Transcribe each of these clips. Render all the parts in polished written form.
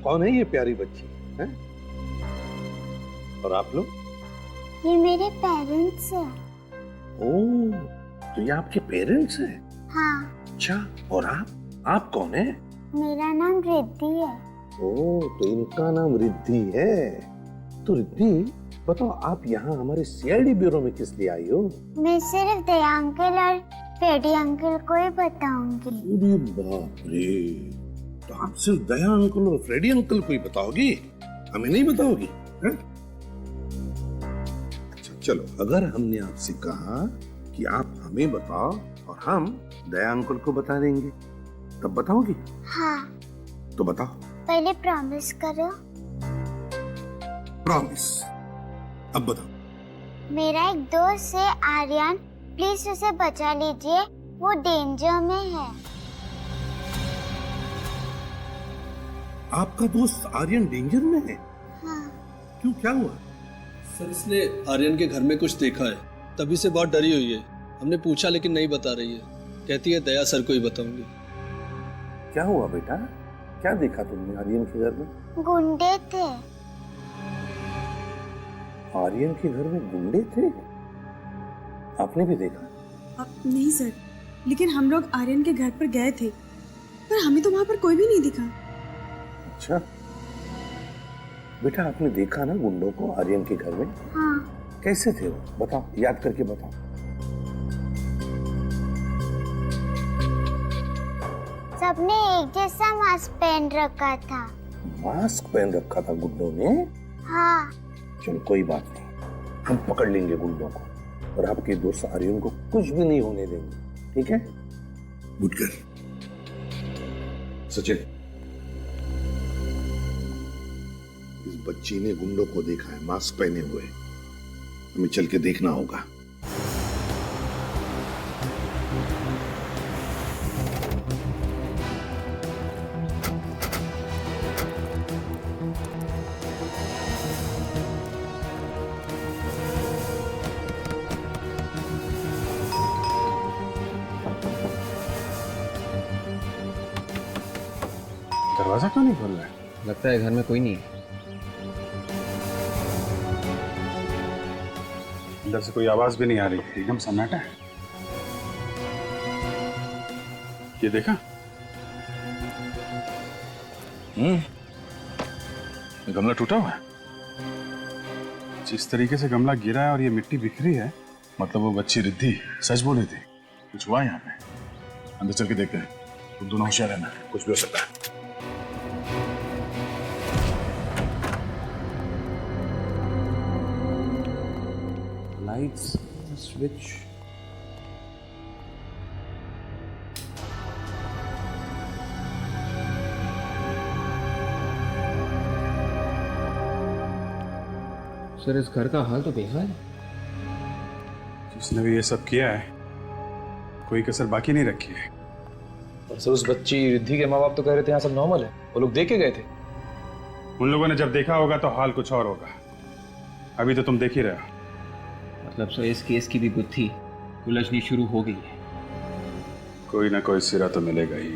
कौन है ये प्यारी बच्ची है? और आप लोग? ये मेरे पेरेंट्स हैं। ओह, तो ये आपके पेरेंट्स हैं? हाँ। अच्छा, और आप कौन है? मेरा नाम रिद्धि है। ओह, तो इनका नाम रिद्धि है। तो रिद्धि, बताओ आप यहाँ हमारे सीआईडी ब्यूरो में किस लिए आई हो? मैं सिर्फ दया अंकल और फ्रेडी अंकल को ही बताऊंगी। अरे बाप रे, तो आप सिर्फ दया अंकल और फ्रेडी अंकल को ही बताओगी, हमें नहीं बताओगी? है? अच्छा चलो, अगर हमने आपसे कहा कि आप हमें बताओ और हम दया अंकल को बता देंगे, तब बताओगी? हाँ। तो बताओ। पहले प्रॉमिस करो। प्रॉमिस। अब बताओ। मेरा एक दोस्त है आर्यन, प्लीज उसे बचा लीजिए, वो डेंजर में है। आपका दोस्त आर्यन डेंजर में है? हाँ। क्यों, क्या हुआ? सर, इसने आर्यन के घर में कुछ देखा है, तभी से बहुत डरी हुई है। हमने पूछा लेकिन नहीं बता रही है, कहती है दया सर को ही बताऊंगी। क्या हुआ बेटा, क्या देखा तुमने आर्यन के घर में? गुंडे थे। आर्यन के घर में गुंडे थे? आपने भी देखा? नहीं सर, लेकिन हम लोग आर्यन के घर पर गए थे, पर हमें तो वहाँ पर कोई भी नहीं दिखा। अच्छा बेटा, आपने देखा ना गुंडों को आर्यन के घर में? हाँ। कैसे थे वो, बताओ, याद करके बताओ। सबने एक जैसा मास्क पहन रखा था। मास्क पहन रखा था गुंडों ने? हाँ। चलो कोई बात नहीं, हम पकड़ लेंगे गुंडों को और आपके दोस्त आर्यन को कुछ भी नहीं होने देंगे, ठीक है? Good girl. सचिन, इस बच्ची ने गुंडों को देखा है मास्क पहने हुए, हमें चल के देखना होगा। दरवाजा क्यों नहीं खोल रहा है? लगता है घर में कोई नहीं है। अंदर से कोई आवाज भी नहीं आ रही, एकदम सन्नाटा है। ये देखा? गमला टूटा हुआ है। जिस तरीके से गमला गिरा है और ये मिट्टी बिखरी है, मतलब वो बच्ची रिद्धि सच बोली थी, कुछ हुआ यहाँ पे। अंदर चल के देखते हैं, तुम दोनों होशियार रहना, कुछ भी हो सकता है। Lights, switch. सर, इस घर का हाल तो बेहाल है। जिसने भी ये सब किया है, कोई कसर बाकी नहीं रखी है। और सर, उस बच्ची रिद्धि के माँ बाप तो कह रहे थे यहाँ सब नॉर्मल है, वो लोग देख के गए थे। उन लोगों ने जब देखा होगा तो हाल कुछ और होगा, अभी तो तुम देख ही रहे हो। मतलब सर, इस केस की भी गुत्थी उलझनी शुरू हो गई है। कोई ना कोई सिरा तो मिलेगा ही।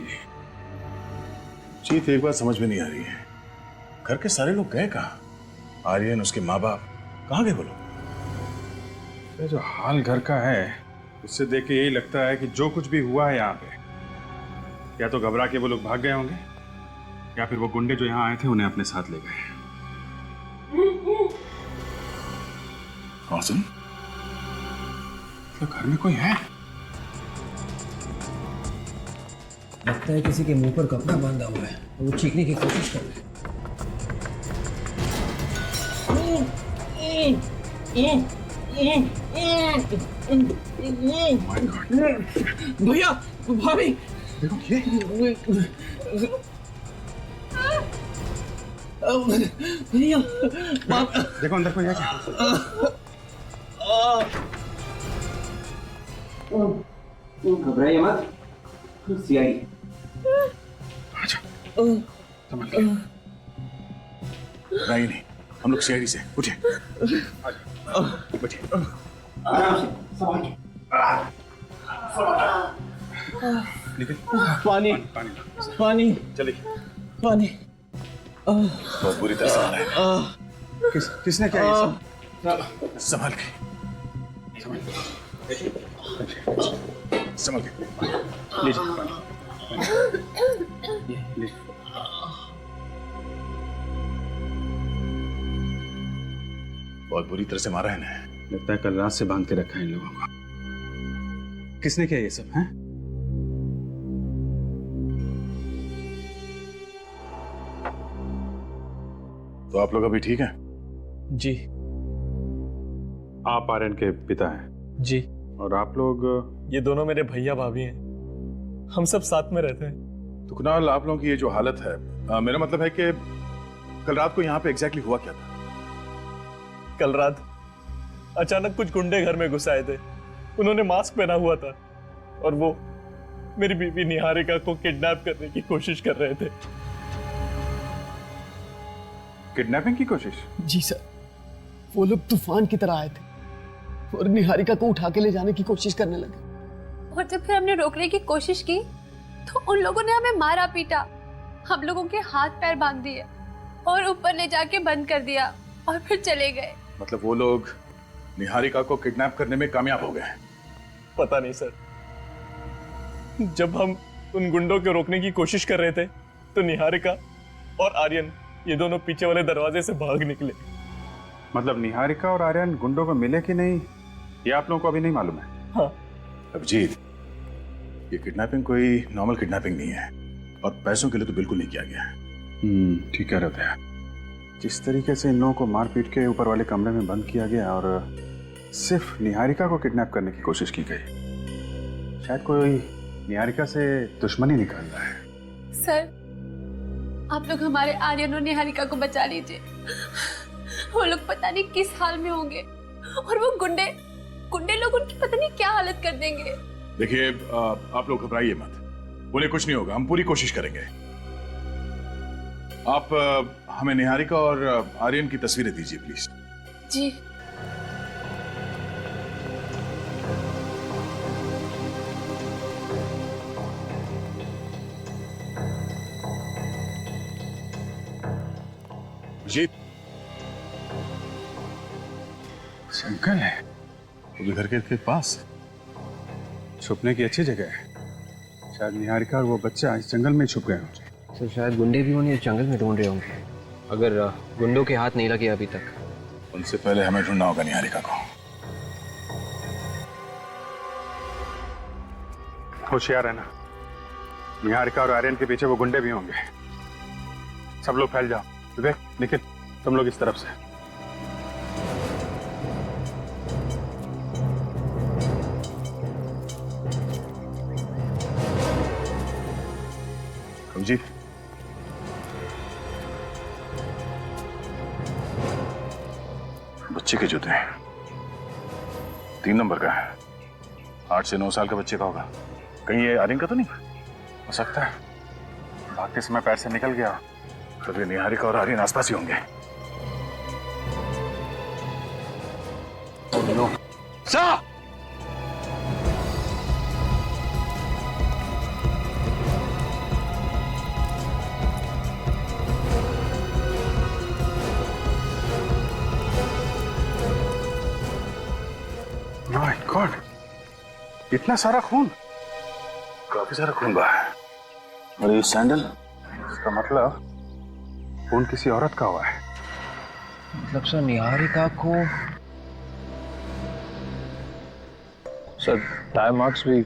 चीफ, एक बात समझ में नहीं आ रही है, घर के सारे लोग गए कहाँ? आर्यन, उसके माँ बाप कहाँ गए वो लोग? ये जो हाल घर का है, उससे देख के यही लगता है कि जो कुछ भी हुआ है यहाँ पे, या तो घबरा के वो लोग भाग गए होंगे, या फिर वो गुंडे जो यहाँ आए थे उन्हें अपने साथ ले गए। और सुन, तो घर में कोई है? लगता है किसी के मुंह पर कपड़ा बांधा हुआ है और वो चीखने की कोशिश कर रहा है। भैया, भाभी, देखो ये भैया, देखो अंदर कोई है क्या? घबराइए मत, सीआईडी। अच्छा, संभाल के। घबराइए नहीं, हम लोग सीआईडी से। उठिए, बैठिए, आराम से, संभाल के। निकल। पानी, पानी, पानी, चलिए। पानी। बहुत बुरी तरह से आ रहा है। किसने किया ये सब? संभाल के, संभाल के लीजिए। बहुत बुरी तरह से मारा है इन्हें। लगता है कल रात से बांध के रखा है इन लोगों को। किसने किया ये सब है? तो आप लोग अभी ठीक हैं? जी आप आर्यन के पिता हैं जी। और आप लोग? ये दोनों मेरे भैया भाभी हैं, हम सब साथ में रहते हैं। तो कुणाल, आप लोगों की ये जो हालत है, मेरा मतलब है कि कल रात को यहाँ पे एग्जैक्टली हुआ क्या था? कल रात अचानक कुछ गुंडे घर में घुस आए थे। उन्होंने मास्क पहना हुआ था और वो मेरी बीवी निहारिका को किडनैप करने की कोशिश कर रहे थे। किडनैपिंग की कोशिश? जी सर, वो लोग तूफान की तरह आए थे और निहारिका को उठा के ले जाने की कोशिश करने लगे। और जब फिर हमने रोकने की कोशिश की तो उन लोगों ने हमें मारा पीटा, हम लोगों के हाथ पैर बांध दिए और ऊपर ले जाके बंद कर दिया और फिर चले गए। मतलब वो लोग निहारिका को किडनैप करने में कामयाब हो गए? पता नहीं सर, जब हम उन गुंडों को रोकने की कोशिश कर रहे थे तो निहारिका और आर्यन ये दोनों पीछे वाले दरवाजे से भाग निकले। मतलब निहारिका और आर्यन गुंडों को मिले कि नहीं, ये आप लोगों को अभी नहीं मालूम है? हाँ। अभिजीत, ये किडनैपिंग कोई नॉर्मल किडनैपिंग नहीं है और पैसों के लिए तो बिल्कुल नहीं किया गया है। ठीक कह रहे थे। जिस तरीके से इन लोगों को मार पीट के ऊपर वाले कमरे में बंद किया गया और सिर्फ निहारिका को किडनैप करने की कोशिश की गई, शायद कोई निहारिका से दुश्मनी निकाल रहा है। सर, आप लोग हमारे आर्यन और निहारिका को बचा लीजिए। वो लोग पता नहीं किस हाल में होंगे और वो गुंडे लोग उनकी पता नहीं क्या हालत कर देंगे। देखिए, आप लोग घबराइए मत, उन्हें कुछ नहीं होगा, हम पूरी कोशिश करेंगे। आप हमें निहारिका और आर्यन की तस्वीरें दीजिए प्लीज। जी। जी, अंकल है वो भी घर के पास छुपने की अच्छी जगह है। शायद निहारिका और वो बच्चा इस जंगल में छुप गए होंगे। सर शायद गुंडे भी उन्हें जंगल में ढूंढ रहे होंगे, अगर गुंडों के हाथ नहीं लगे अभी तक। उनसे पहले हमें ढूंढना होगा निहारिका को। होशियार है ना, निहारिका और आर्यन के पीछे वो गुंडे भी होंगे। सब लोग फैल जाओ। विवेक, निखिल, तुम लोग इस तरफ से। जी, बच्चे के जूते 3 नंबर का है, 8 से 9 साल का बच्चे का होगा। कहीं ये आर्यन का तो नहीं हो सकता है भागते समय पैर से निकल गया। तो ये निहारिका और आर्यन आसपास ही होंगे। माय गॉड, इतना सारा खून। काफी सारा खून बहा है। और ये सैंडल, इसका मतलब खून किसी औरत का हुआ है। मतलब सर निहारिका को सर टायर मार्क्स भी।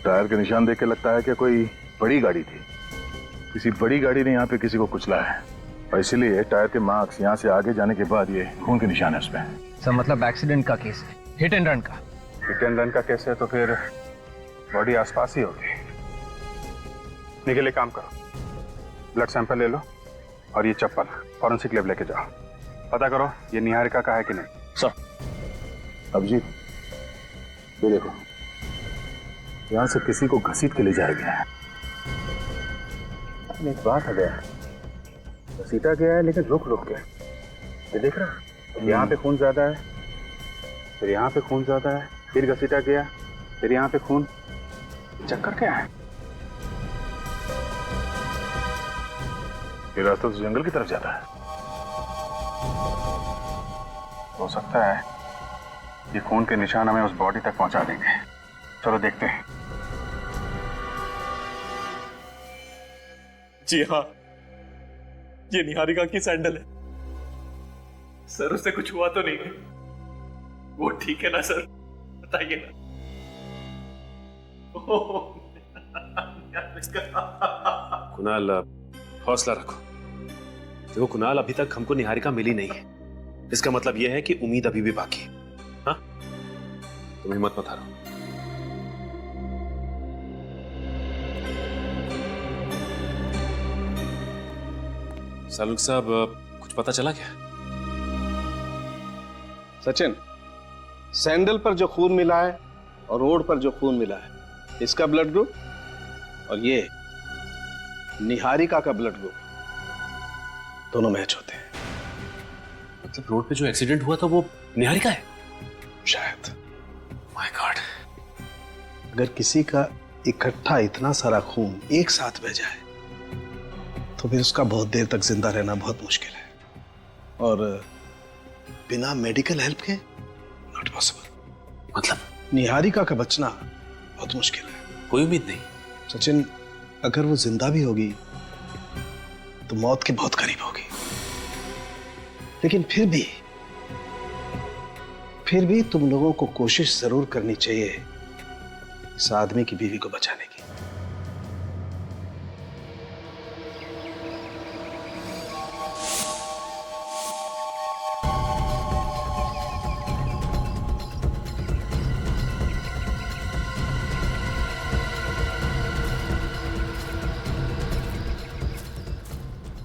टायर के निशान देख के लगता है कि कोई बड़ी गाड़ी थी, किसी बड़ी गाड़ी ने यहाँ पे किसी को कुचला है और इसीलिए टायर के मार्क्स यहाँ से आगे जाने के बाद ये खून के निशान है उस पर। सर मतलब एक्सीडेंट का केस है, हिट एंड रन का। हिट एंड रन का केस है तो फिर बॉडी आसपास ही होगी। निकल, एक काम करो, ब्लड सैंपल ले लो और ये चप्पल फॉरेंसिक लैब लेके जाओ, पता करो ये निहारिका का है कि नहीं। सर। अभिजीत, ये देखो, यहाँ से किसी को घसीट के ले जाया गया है। एक बात है, घसीटा गया है लेकिन रुक रुक के। ये देख रहा है, यहाँ पे खून ज्यादा है, फिर यहाँ पे खून ज्यादा है, फिर घसीटा गया, फिर यहाँ पे खून। चक्कर क्या है? ये रास्ता तो जंगल की तरफ जाता है। हो सकता है ये खून के निशान हमें उस बॉडी तक पहुंचा देंगे। चलो देखते हैं। जी हाँ, ये निहारिका की सैंडल है। सर उससे कुछ हुआ तो नहीं है? वो ठीक है ना सर? बताइए ना। कुणाल, हौसला रखो। देखो कुणाल, अभी तक हमको निहारिका मिली नहीं है। इसका मतलब यह है कि उम्मीद अभी भी बाकी है। हाँ, तुम हिम्मत मत हारो। सालुक साहब, कुछ पता चला क्या? सचिन, सैंडल पर जो खून मिला है और रोड पर जो खून मिला है, इसका ब्लड ग्रुप और ये निहारिका का ब्लड ग्रुप दोनों मैच होते हैं। मतलब रोड पे जो एक्सीडेंट हुआ था वो निहारिका है? शायद। My God. अगर किसी का इकट्ठा इतना सारा खून एक साथ बह जाए तो फिर उसका बहुत देर तक जिंदा रहना बहुत मुश्किल है, और बिना मेडिकल हेल्प के नॉट पॉसिबल। मतलब निहारिका का बचना बहुत मुश्किल है। कोई उम्मीद नहीं? सचिन, अगर वो जिंदा भी होगी तो मौत के बहुत करीब होगी। लेकिन फिर भी तुम लोगों को कोशिश जरूर करनी चाहिए इस आदमी की बीवी को बचाने की।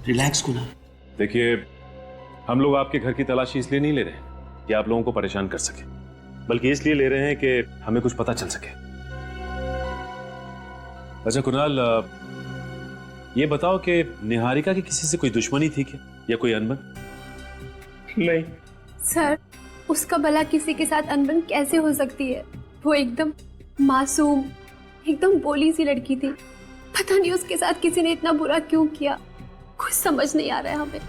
रिलैक्स कुणाल। देखिए, हम लोग आपके घर की तलाशी इसलिए नहीं ले रहे हैं कि आप लोगों को परेशान कर सके, बल्कि इसलिए ले रहे हैं कि हमें कुछ पता चल सके। अच्छा कुणाल, ये बताओ कि निहारिका की किसी से कोई दुश्मनी थी क्या, या कोई अनबन? नहीं सर, उसका भला किसी के साथ अनबन कैसे हो सकती है? वो एकदम मासूम, एकदम भोली सी लड़की थी। पता नहीं उसके साथ किसी ने इतना बुरा क्यों किया, कुछ समझ नहीं आ रहा है हमें।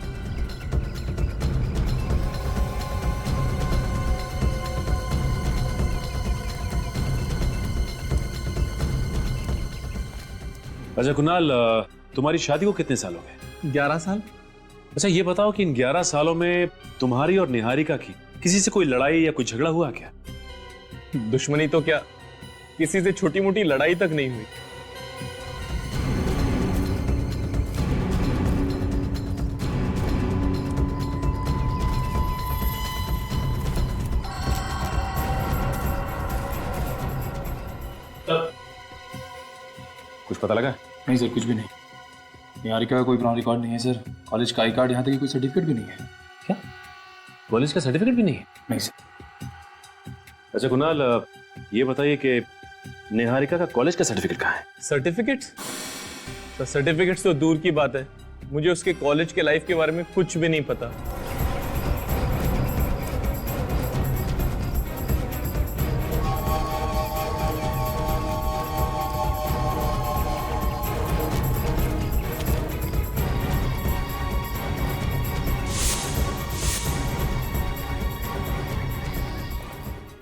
अच्छा कुणाल, तुम्हारी शादी को कितने साल हो गए? 11 साल। अच्छा ये बताओ कि इन 11 सालों में तुम्हारी और निहारिका की किसी से कोई लड़ाई या कोई झगड़ा हुआ क्या? दुश्मनी तो क्या, किसी से छोटी मोटी लड़ाई तक नहीं हुई। कुछ पता लगा? नहीं सर, कुछ भी नहीं। निहारिका का कोई पुराना रिकॉर्ड नहीं है सर। कॉलेज का आई कार्ड, यहाँ तक कि कोई सर्टिफिकेट भी नहीं है। क्या कॉलेज का सर्टिफिकेट भी नहीं है? नहीं सर। अच्छा कुणाल, ये बताइए कि निहारिका का कॉलेज का सर्टिफिकेट कहाँ है? सर्टिफिकेट्स? तो सर्टिफिकेट्स तो दूर की बात है, मुझे उसके कॉलेज के लाइफ के बारे में कुछ भी नहीं पता।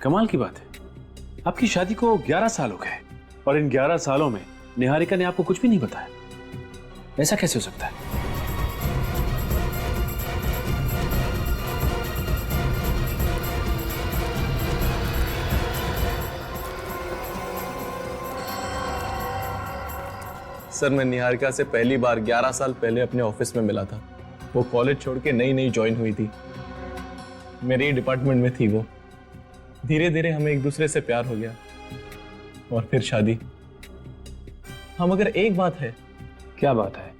कमाल की बात है, आपकी शादी को 11 साल हो गए और इन 11 सालों में निहारिका ने आपको कुछ भी नहीं बताया। ऐसा कैसे हो सकता है? सर, मैं निहारिका से पहली बार 11 साल पहले अपने ऑफिस में मिला था। वो कॉलेज छोड़ के नई नई ज्वाइन हुई थी, मेरे ही डिपार्टमेंट में थी वो। धीरे धीरे हमें एक दूसरे से प्यार हो गया और फिर शादी। हाँ, मगर एक बात है। क्या बात है?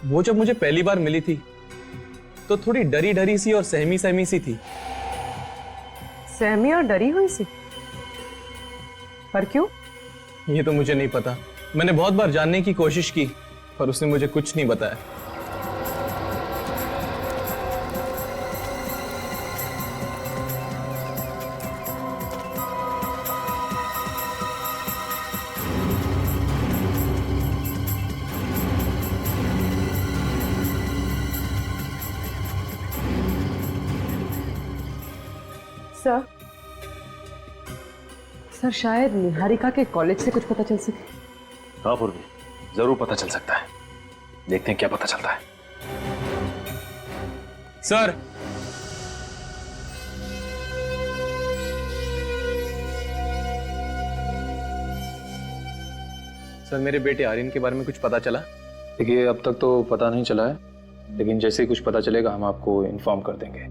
वो जब मुझे पहली बार मिली थी तो थोड़ी डरी डरी सी और सहमी सहमी सी थी। सहमी और डरी हुई सी? पर क्यों? ये तो मुझे नहीं पता। मैंने बहुत बार जानने की कोशिश की पर उसने मुझे कुछ नहीं बताया। सर सर शायद निहारिका के कॉलेज से कुछ पता चल सके। हाँ पूर्वी, जरूर पता चल सकता है। देखते हैं क्या पता चलता है। सर सर मेरे बेटे आर्यन के बारे में कुछ पता चला? देखिए अब तक तो पता नहीं चला है, लेकिन जैसे ही कुछ पता चलेगा हम आपको इन्फॉर्म कर देंगे।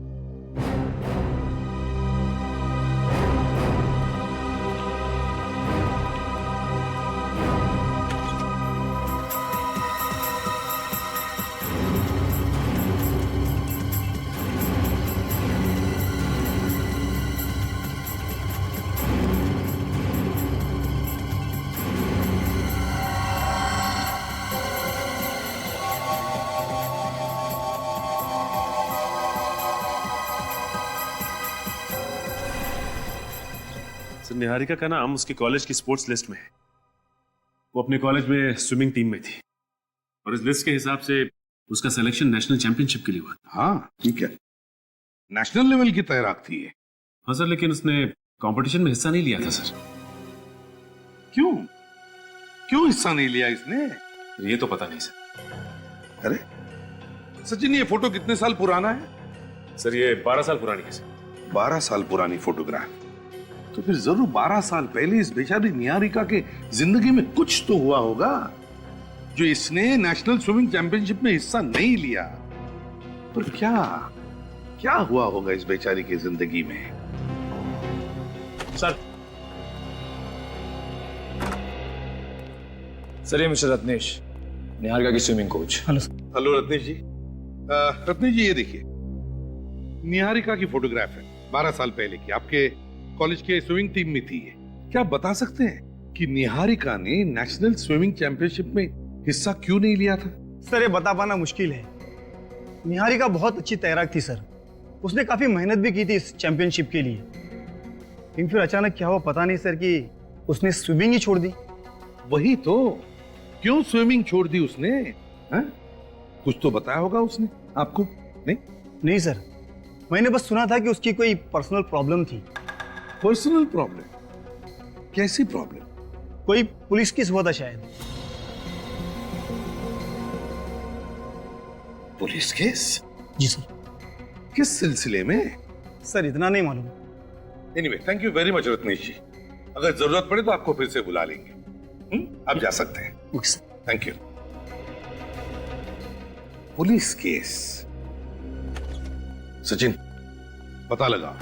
निहारिका का नाम उसके कॉलेज की स्पोर्ट्स लिस्ट में है। वो अपने कॉलेज में स्विमिंग टीम में थी और इस लिस्ट के हिसाब से उसका सिलेक्शन नेशनल चैंपियनशिप के लिए हुआ। हाँ ठीक है, नेशनल लेवल की तैराक थी ये। हाँ सर, लेकिन उसने कंपटीशन में हिस्सा नहीं लिया था सर। क्यों क्यों हिस्सा नहीं लिया इसने? ये तो पता नहीं सर। अरे सचिन, ये फोटो कितने साल पुराना है? सर ये 12 साल पुरानी है सर। 12 साल पुरानी फोटोग्राफ? तो फिर जरूर 12 साल पहले इस बेचारी निहारिका के जिंदगी में कुछ तो हुआ होगा जो इसने नेशनल स्विमिंग चैंपियनशिप में हिस्सा नहीं लिया। पर क्या क्या हुआ होगा इस बेचारी की जिंदगी में? सर ये मिस्टर रत्नेश, निहारिका की स्विमिंग कोच। हेलो रत्नेश जी। रत्नेश जी, ये देखिए निहारिका की फोटोग्राफ है, 12 साल पहले की। आपके कॉलेज के स्विमिंग टीम में थी ये। क्या आप बता सकते हैं कि निहारिका ने नेशनल स्विमिंग चैंपियनशिप में हिस्सा क्यों नहीं लिया था? सर ये बता पाना मुश्किल है। निहारिका बहुत अच्छी तैराक थी सर, उसने काफी मेहनत भी की थी इस चैंपियनशिप के लिए, लेकिन फिर अचानक क्या हुआ पता नहीं सर कि उसने स्विमिंग ही छोड़ दी। वही तो, क्यों स्विमिंग छोड़ दी उसने? हा? कुछ तो बताया होगा उसने आपको? नहीं सर, मैंने बस सुना था कि उसकी कोई पर्सनल प्रॉब्लम थी। Personal problem? कैसी प्रॉब्लम? कोई पुलिस केस हुआ था शायद। Police case? जी सर। किस सिलसिले में? सर इतना नहीं मालूम। Anyway, thank you very much Ratnesh ji. अगर जरूरत पड़े तो आपको फिर से बुला लेंगे। आप जा सकते हैं। Thank you. Police case? Sachin, पता लगा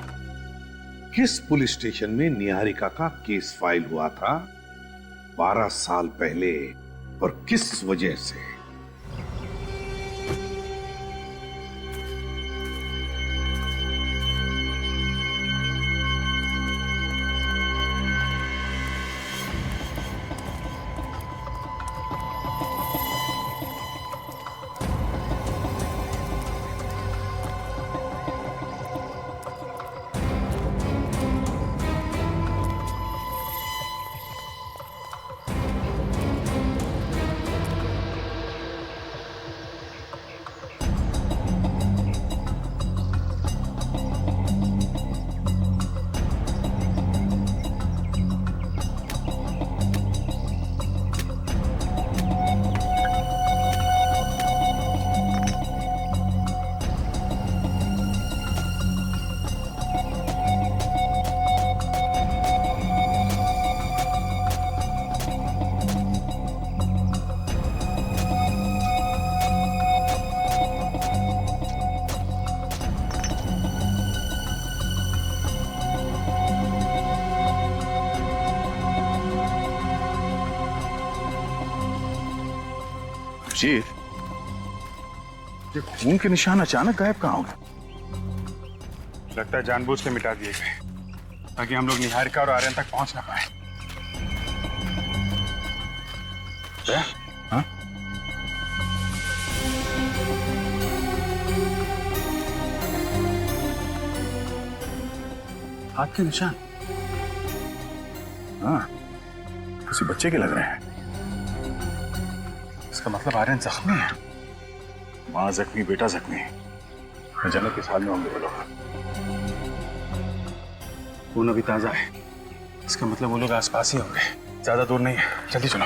किस पुलिस स्टेशन में निहारिका का केस फाइल हुआ था 12 साल पहले और किस वजह से? जी, ये खून के निशान अचानक गायब कहाँ हो गए? लगता है जानबूझ के मिटा दिए गए ताकि हम लोग निहारिका और आर्यन तक पहुंच ना पाए। हाँ? हाथ के निशान? हाँ, किसी बच्चे के लग रहे हैं। इसका मतलब आर्यन जख्मी है। माँ जख्मी, बेटा जख्मी। जन्नत किस हाल में होंगे वो लोग? खून अभी ताजा है, इसका मतलब वो लोग आसपास ही होंगे, ज्यादा दूर नहीं है। जल्दी चलो।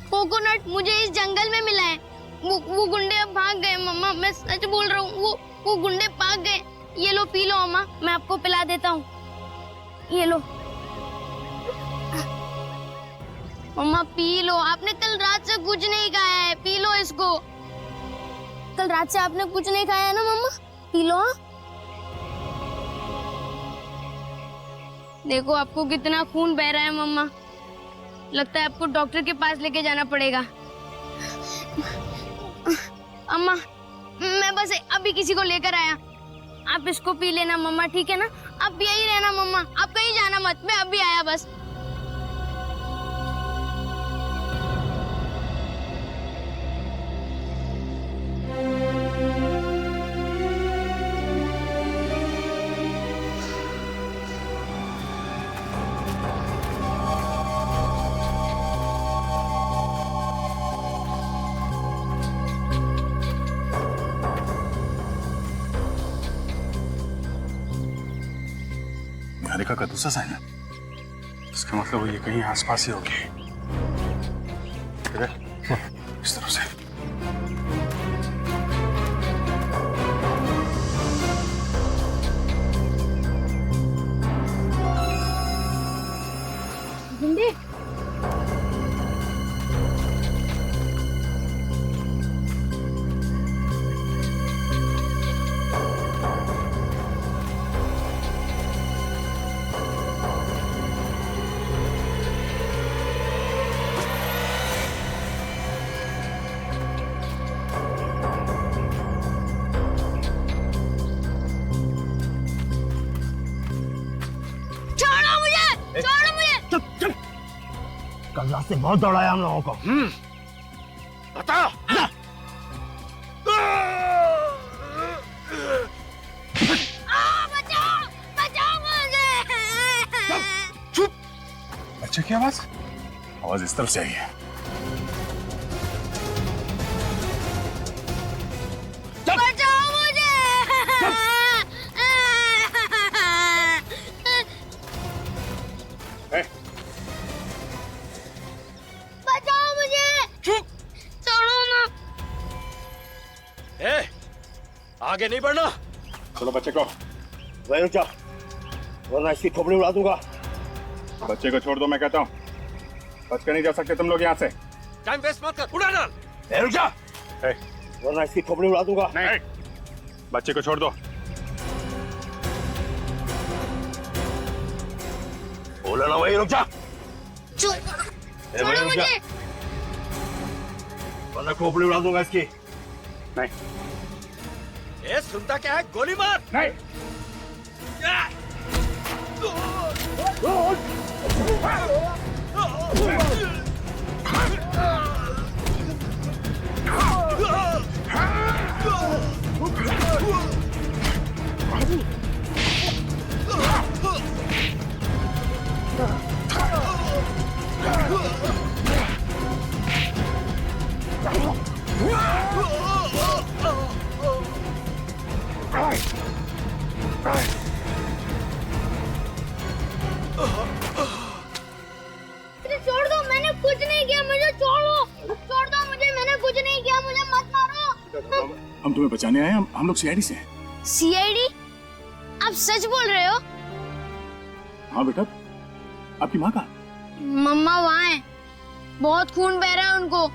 कोकोनट मुझे इस जंगल में मिला है। वो गुंडे अब भाग गए मम्मा, मैं सच बोल रहा हूँ। वो गुंडे भाग गए। ये लो पी लो अम्मा, मैं आपको पिला देता हूँ। ये लो मम्मा पी लो। आपने कल रात से कुछ नहीं खाया है, पी लो इसको। कल रात से आपने कुछ नहीं खाया है ना मम्मा, पी लो। देखो आपको कितना खून बह रहा है मम्मा, लगता है आपको डॉक्टर के पास लेके जाना पड़ेगा। अम्मा मैं बस अभी किसी को लेकर आया, आप इसको पी लेना मम्मा, ठीक है ना? आप यही रहना मम्मा, आप कहीं जाना मत, मैं अभी आया बस। निहारिका का दूसरा साइन है, इसका मतलब वो ये कहीं आसपास ही होगी। इस तरफ से। गुंडे कल रात से बहुत दौड़ाया हम लोगों को। बता। चुप। बच्चे की आवाज इस तरफ से आई है। बचाओ मुझे। बचाओ मुझे। चुप। छोड़ो ना। आगे नहीं बढ़ना। चलो बच्चे को वहीं रुक जा, वरना इसकी खोपड़ी उड़ा दूंगा। बच्चे को छोड़ दो, मैं कहता हूँ। बच कर नहीं जा सकते तुम लोग यहाँ से। टाइम वेस्ट मत कर, उड़ा डाल। रुक जा, वरना इसकी खोपड़ी उड़ा दूंगा। नहीं, बच्चे को छोड़ दो। बोला ना, वहीं रुक जा। छोड़ो मुझे। वरना खोपड़ी उड़ा दूंगा इसकी। नहीं। ए, सुनता क्या है? गोली मार। नहीं। छोड़ दो, मैंने कुछ नहीं किया, मुझे छोड़ो। छोड़ दो मुझे, मैंने कुछ नहीं किया, मुझे मत मारो। हम तुम्हें बचाने आए हैं, हम लोग सीआईडी से हैं। सीआईडी? आप सच बोल रहे हो? हाँ बेटा, आपकी माँ कहाँ? मम्मा वहाँ है, बहुत खून बह रहा है उनको।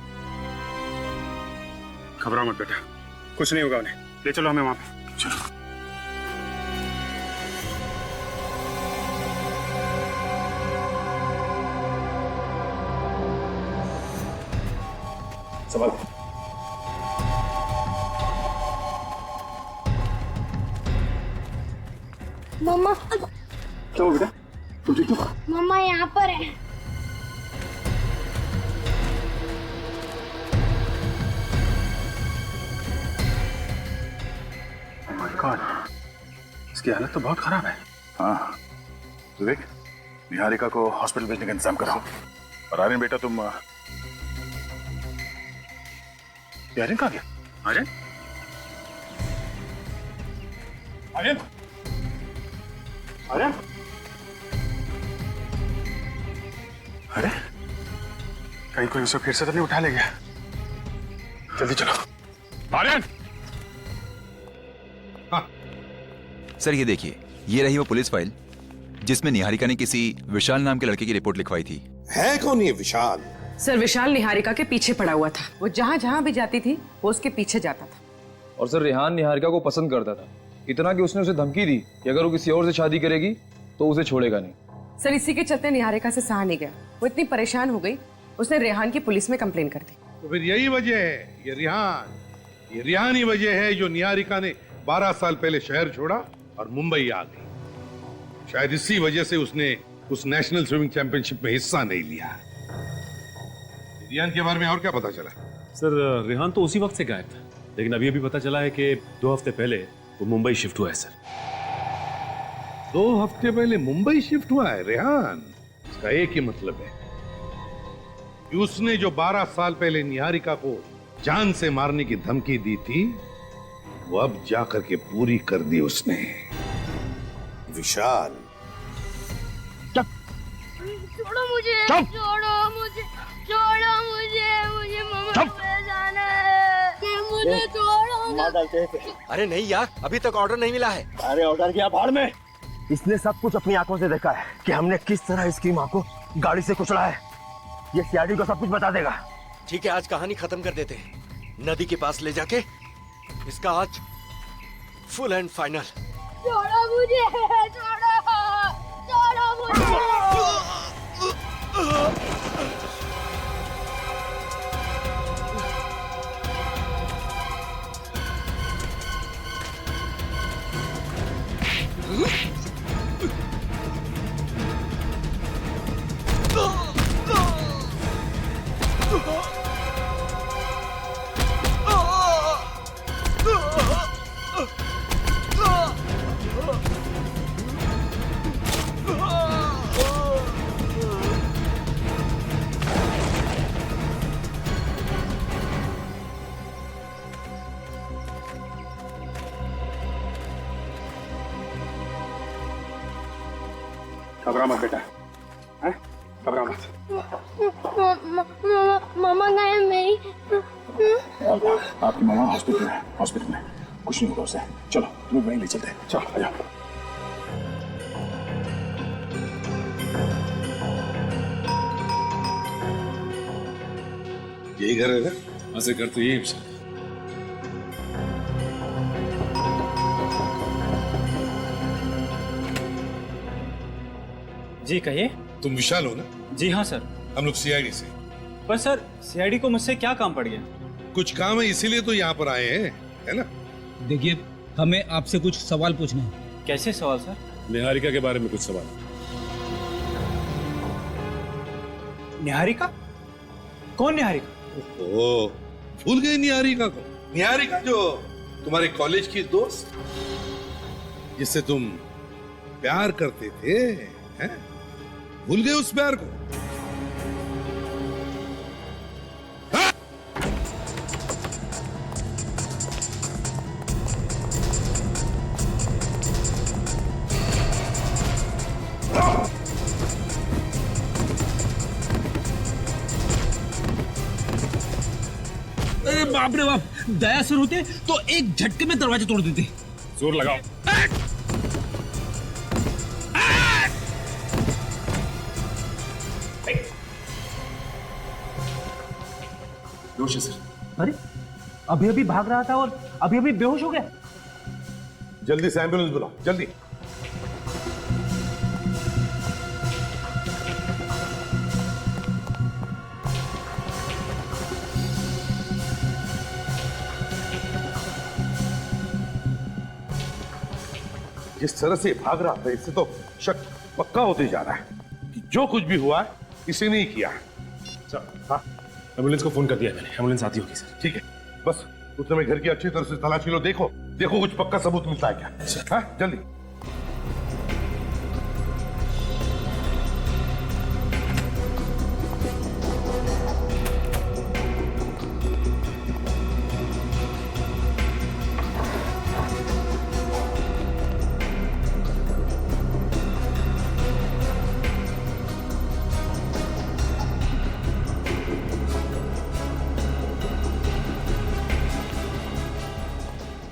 घबराओ मत बेटा, कुछ नहीं होगा उन्हें। ले चलो हमें वहां पे। चलो। संभाल। मम्मा, क्या हुआ बेटा? तुम ठीक हो? मम्मा यहाँ पर है। माय गॉड, इसकी हालत तो बहुत खराब है। हाँ विवेक, निहारिका को हॉस्पिटल भेजने का इंतजाम कराओ। और आर्यन बेटा तुम आर्यन कहाँ गया? आर्यन? आर्यन? आर्यन? अरे कहीं कोई उसे फिर से तो नहीं उठा ले गया? जल्दी चलो। आर्यन! सर ये देखिए, ये रही वो पुलिस फाइल जिसमें निहारिका ने किसी विशाल नाम के लड़के की रिपोर्ट लिखवाई थी। है कौन ये विशाल? सर विशाल निहारिका के पीछे पड़ा हुआ था। वो जहाँ जहाँ भी जाती थी वो उसके पीछे जाता था। और सर रेहान निहारिका को पसंद करता था, इतना कि उसने उसे धमकी दी कि अगर वो किसी और से शादी करेगी तो उसे छोड़ेगा नहीं। सर इसी के चलते निहारिका से सहा नहीं गया। वो इतनी परेशान हो गई, उसने रेहान की पुलिस में कंप्लेन कर दी। तो फिर यही वजह है, ये रिहान ही वजह है जो निहारिका ने 12 साल पहले शहर छोड़ा और मुंबई आ गई। शायद इसी वजह से उसने उस नेशनल स्विमिंग चैंपियनशिप में हिस्सा नहीं लिया। रिहान के बारे में और क्या पता चला? सर रेहान तो उसी वक्त से गायब था, लेकिन अभी अभी पता चला है कि 2 हफ्ते पहले वो मुंबई शिफ्ट हुआ है। सर 2 हफ्ते पहले मुंबई शिफ्ट हुआ है रेहान? इसका एक ही मतलब है कि उसने जो 12 साल पहले निहारिका को जान से मारने की धमकी दी थी वो अब जाकर के पूरी कर दी उसने। विशाल, छोड़ो मुझे, छोड़ो मुझे, छोड़ो मुझे मम्मा पे जाना है, मुझे छोड़ो। अरे नहीं यार, अभी तक ऑर्डर नहीं मिला है। अरे ऑर्डर किया भाड़ में। इसने सब कुछ अपनी आंखों से देखा है कि हमने किस तरह इसकी माँ को गाड़ी से कुचला है। ये सीआईडी को सब कुछ बता देगा। ठीक है, आज कहानी खत्म कर देते हैं। नदी के पास ले जाके इसका आज फुल एंड फाइनल। छोड़ो मुझे, छोड़ो मुझे। घबरा मत बेटा, हैं? घबरा मत। मामा गए मेरी। आपकी मामा हॉस्पिटल में कुछ नहीं होगा उसे। चलो तुम्हें वहीं ले चलते हैं। चलो आ जाओ। यही घर है ना? हाँ सर, घर तो यही है। जी कहिए। तुम विशाल हो ना? जी हाँ सर। हम लोग सीआईडी से। पर सर सीआईडी को मुझसे क्या काम पड़ गया? कुछ काम है इसीलिए तो यहाँ पर आए हैं, है ना? देखिए, हमें आपसे कुछ सवाल पूछना है। कैसे सवाल सर? निहारिका के बारे में कुछ सवाल। निहारिका? कौन निहारिका? ओहो, भूल गए निहारिका को? निहारिका जो तुम्हारे कॉलेज की दोस्त, जिससे तुम प्यार करते थे, हैं? भूल गए उस प्यार को? अरे बाप रे बाप, दया सर होते तो एक झटके में दरवाजा तोड़ देते। जोर लगाओ। जोश है सर। अरे अभी अभी भाग रहा था और अभी अभी बेहोश हो गया। जल्दी से एम्बुलेंस बुलाओ, जल्दी। जिस तरह से भाग रहा था इससे तो शक पक्का होते जा रहा है कि जो कुछ भी हुआ है इसी ने ही किया है। हाँ, एम्बुलेंस को फोन कर दिया मैंने, एम्बुलेंस आती होगी सर। ठीक है, बस उतने में घर की अच्छी तरह से तलाशी लो, देखो देखो कुछ पक्का सबूत मिलता है क्या। हाँ, जल्दी।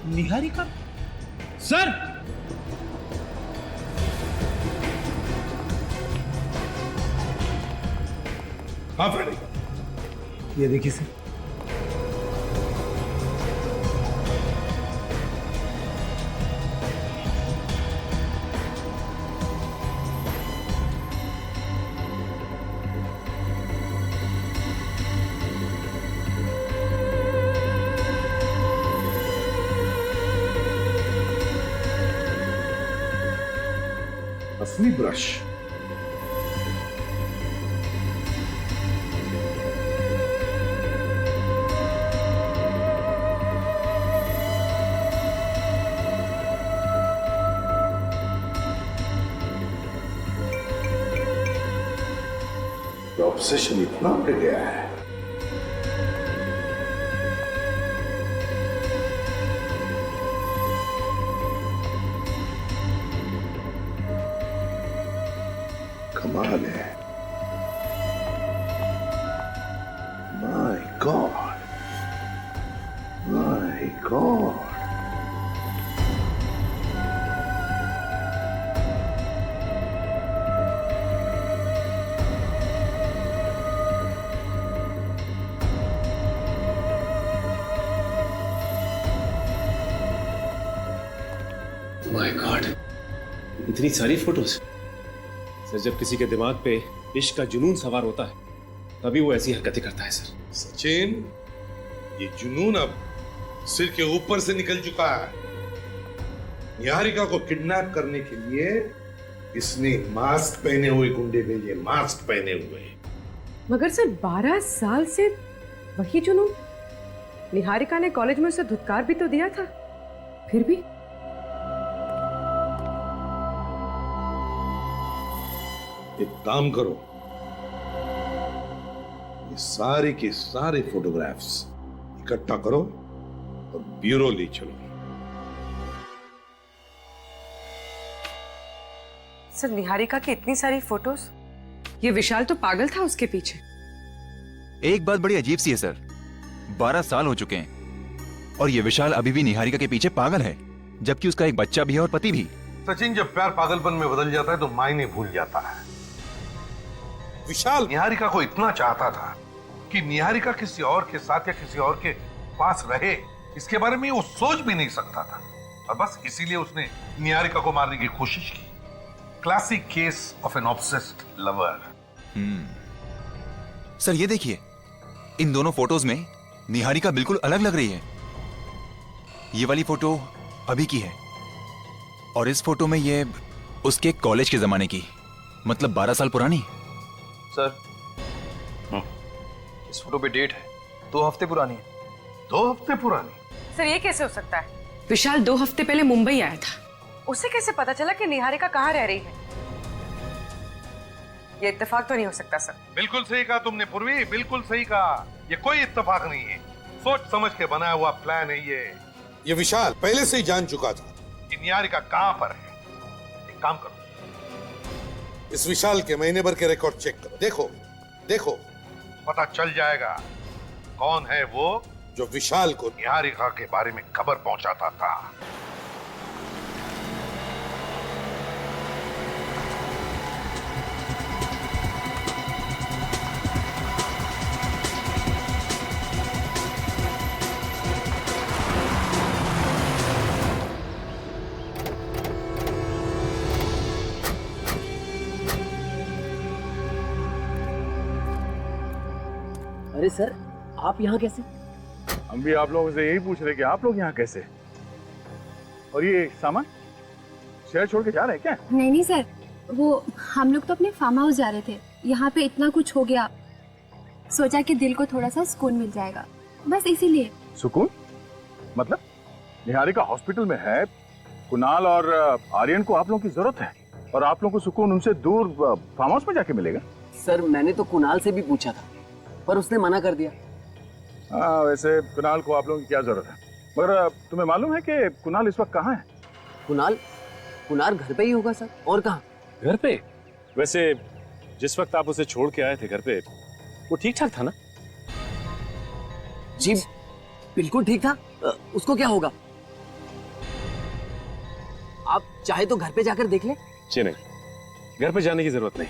निहारिका सर, हाँ फ्रेडी, ये देखिए सर। असली ब्रश। ऑब्सेशन इतना बढ़ गया है। कमाल है। My God, my God. My God, इतनी सारी फोटोज। सर, जब किसी के दिमाग पे इश्क का जुनून सवार होता है तभी वो ऐसी हरकतें करता है सर। सचिन, ये जुनून अब सिर के ऊपर से निकल चुका है। निहारिका को किडनैप करने के लिए इसने मास्क पहने हुए गुंडे भेजे, मास्क पहने हुए। मगर सर 12 साल से वही जुनून। निहारिका ने कॉलेज में उसे धुतकार भी तो दिया था, फिर भी। एक काम करो, ये सारे के सारे फोटोग्राफ्स इकट्ठा करो और ब्यूरो ले चलो। सर, निहारिका की इतनी सारी फोटोज, ये विशाल तो पागल था उसके पीछे। एक बात बड़ी अजीब सी है सर, 12 साल हो चुके हैं और ये विशाल अभी भी निहारिका के पीछे पागल है, जबकि उसका एक बच्चा भी है और पति भी। सचिन, जब प्यार पागलपन में बदल जाता है तो मायने भूल जाता है। विशाल निहारिका को इतना चाहता था कि निहारिका किसी और के साथ या किसी और के पास रहे, इसके बारे में वो सोच भी नहीं सकता था, और बस इसीलिए उसने निहारिका को मारने की कोशिश की। Classic case of an obsessed lover. Sir, ये देखिए, इन दोनों फोटोज में निहारिका बिल्कुल अलग लग रही है। ये वाली फोटो अभी की है और इस फोटो में ये उसके कॉलेज के जमाने की, मतलब 12 साल पुरानी। सर, इस फोटो पे डेट है 2 हफ्ते पुरानी है। 2 हफ्ते पुरानी? सर, ये कैसे हो सकता है? विशाल 2 हफ्ते पहले मुंबई आया था, उसे कैसे पता चला कि निहारिका कहाँ रह रही है? ये इत्तेफाक तो नहीं हो सकता सर। बिल्कुल सही कहा तुमने पूर्वी, बिल्कुल सही कहा। ये कोई इत्तेफाक नहीं है, सोच समझ के बनाया हुआ प्लान है ये विशाल पहले से ही जान चुका था कि निहारिका कहां पर है। एक काम करो, इस विशाल के महीने भर के रिकॉर्ड चेक करो। देखो देखो, पता चल जाएगा कौन है वो जो विशाल को निहारिका के बारे में खबर पहुंचाता था। अरे सर, आप यहाँ कैसे? हम भी आप लोगों से यही पूछ रहे कि आप लोग यहाँ कैसे? और ये सामान शहर छोड़ के जा रहे हैं क्या? नहीं नहीं सर, वो हम लोग तो अपने फार्म हाउस जा रहे थे। यहाँ पे इतना कुछ हो गया, सोचा कि दिल को थोड़ा सा सुकून मिल जाएगा, बस इसीलिए। सुकून? मतलब निहारिका हॉस्पिटल में है, कुणाल और आर्यन को आप लोगों की जरूरत है, और आप लोगों को सुकून उनसे दूर फार्म हाउस में जाके मिलेगा? सर मैंने तो कुणाल से भी पूछा था, पर उसने मना कर दिया। हाँ, वैसे कुणाल को आप लोगों की क्या जरूरत है, मगर तुम्हें मालूम है कि कुणाल इस वक्त कहाँ है? कुणाल घर पे ही होगा सर, और कहाँ? घर पे? वैसे जिस वक्त आप उसे छोड़ के आए थे घर पे, वो ठीक ठाक था ना? जी बिल्कुल ठीक था। उसको क्या होगा? आप चाहे तो घर पे जाकर देख ले। जी नहीं, घर पे जाने की जरूरत नहीं।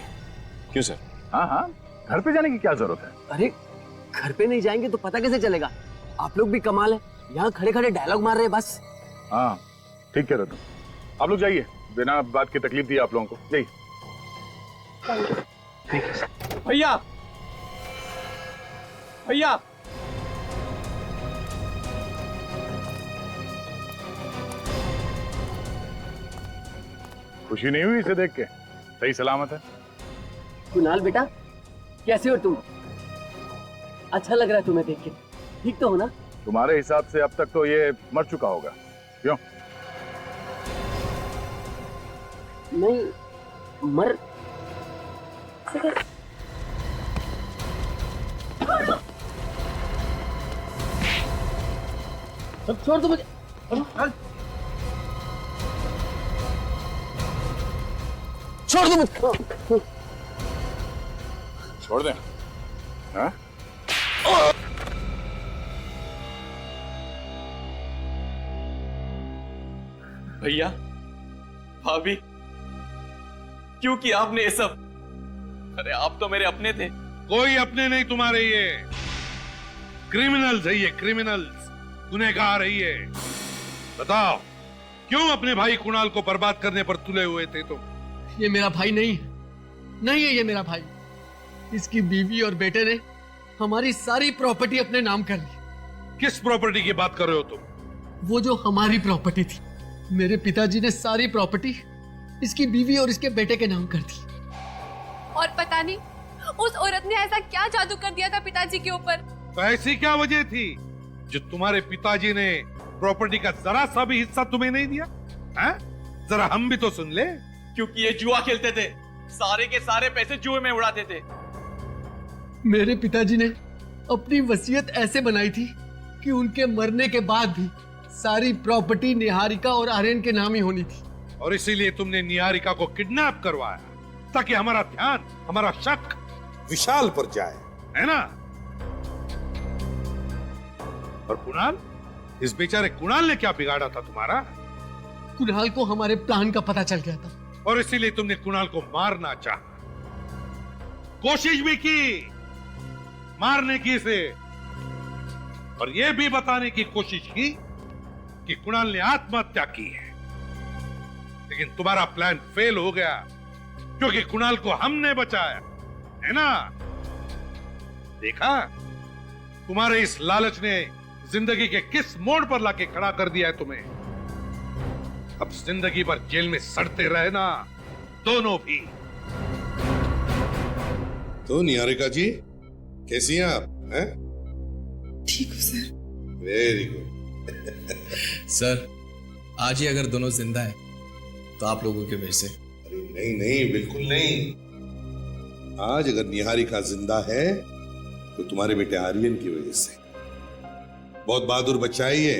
क्यों सर? हाँ हाँ, घर पे जाने की क्या जरूरत है? अरे घर पे नहीं जाएंगे तो पता कैसे चलेगा? आप लोग भी कमाल है, यहाँ खड़े खड़े डायलॉग मार रहे हैं बस। हाँ ठीक कह रहे तुम, आप लोग जाइए, बिना बात की तकलीफ दी आप लोगों को, जाइए। भैया भैया, खुशी नहीं हुई इसे देख के? सही सलामत है? कुणाल बेटा, कैसे हो तुम? अच्छा लग रहा है तुम्हें देख के, ठीक तो हो ना? तुम्हारे हिसाब से अब तक तो ये मर चुका होगा, क्यों? नहीं मर छोड़ दो मुझे। छोड़ दो मुझे। छोड़ दे? हाँ? भैया, भाभी, क्यों किया आपने ये सब? अरे आप तो मेरे अपने थे। कोई अपने नहीं तुम्हारे, ये क्रिमिनल्स है, ये क्रिमिनल्स, गुनहगार है ये। बताओ, क्यों अपने भाई कुणाल को बर्बाद करने पर तुले हुए थे तुम? ये मेरा भाई नहीं है ये मेरा भाई। इसकी बीवी और बेटे ने हमारी सारी प्रॉपर्टी अपने नाम कर ली। किस प्रॉपर्टी की बात कर रहे हो तुम? वो जो हमारी प्रॉपर्टी थी, मेरे पिताजी ने सारी प्रॉपर्टी इसकी बीवी और इसके बेटे के नाम कर दी। और पता नहीं उस औरत ने ऐसा क्या जादू कर दिया था पिताजी के ऊपर। तो ऐसी क्या वजह थी जो तुम्हारे पिताजी ने प्रॉपर्टी का जरा सा भी हिस्सा तुम्हें नहीं दिया? हैं? जरा हम भी तो सुन ले। क्योंकि ये जुआ खेलते थे, सारे के सारे पैसे जुए में उड़ाते थे। मेरे पिताजी ने अपनी वसीयत ऐसे बनाई थी कि उनके मरने के बाद भी सारी प्रॉपर्टी निहारिका और आर्यन के नाम ही होनी थी। और इसीलिए तुमने निहारिका को किडनैप करवाया, ताकि हमारा ध्यान, हमारा शक विशाल पर जाए, है ना? और कुणाल, इस बेचारे कुणाल ने क्या बिगाड़ा था तुम्हारा? कुणाल को हमारे प्लान का पता चल गया था, और इसीलिए तुमने कुणाल को मारना चाहा, कोशिश भी की मारने की इसे, और यह भी बताने की कोशिश की कि कुणाल ने आत्महत्या की है। लेकिन तुम्हारा प्लान फेल हो गया, क्योंकि कुणाल को हमने बचाया, है ना? देखा, तुम्हारे इस लालच ने जिंदगी के किस मोड़ पर लाके खड़ा कर दिया है तुम्हें। अब जिंदगी भर जेल में सड़ते रहना, दोनों भी। तो निहारिका जी, कैसी हैं आप? हैं? ठीक हूँ सर। Very good. सर, आज ही अगर दोनों जिंदा है तो आप लोगों के वजह से। अरे नहीं नहीं, बिल्कुल नहीं। आज अगर निहारिका जिंदा है तो तुम्हारे बेटे आर्यन की वजह से। बहुत बहादुर बच्चा है ये।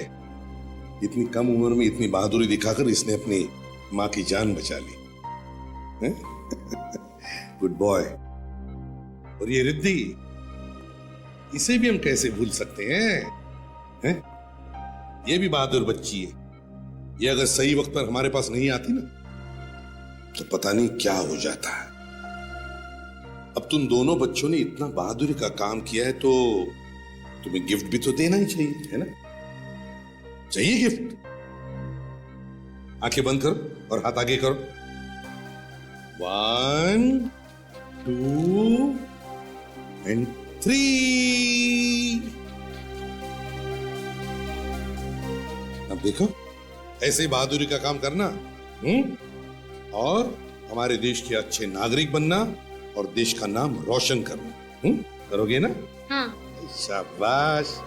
इतनी कम उम्र में इतनी बहादुरी दिखाकर इसने अपनी मां की जान बचा ली। Good boy. और ये रिद्धि, इसे भी हम कैसे भूल सकते हैं? ये भी बहादुर बच्ची है। ये अगर सही वक्त पर हमारे पास नहीं आती ना, तो पता नहीं क्या हो जाता है। अब तुम दोनों बच्चों ने इतना बहादुरी का काम किया है, तो तुम्हें गिफ्ट भी तो देना ही चाहिए, है ना? चाहिए गिफ्ट? आंखें बंद करो और हाथ आगे करो। 1 2 and 3। अब देखो, ऐसे ही बहादुरी का काम करना, और हमारे देश के अच्छे नागरिक बनना और देश का नाम रोशन करना। करोगे ना? हाँ। शाबाश।